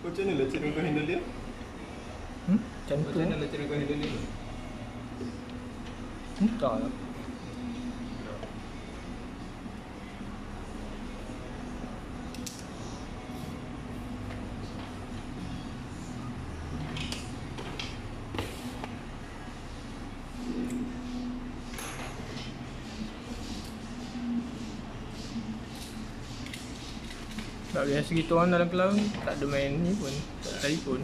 Macam mana lah cara kau handle dia? Macam tu. Macam mana lah cara kau handle dia? Entah lah. Tak biasa gitu orang dalam cloud tak ada main ni pun, tak telefon.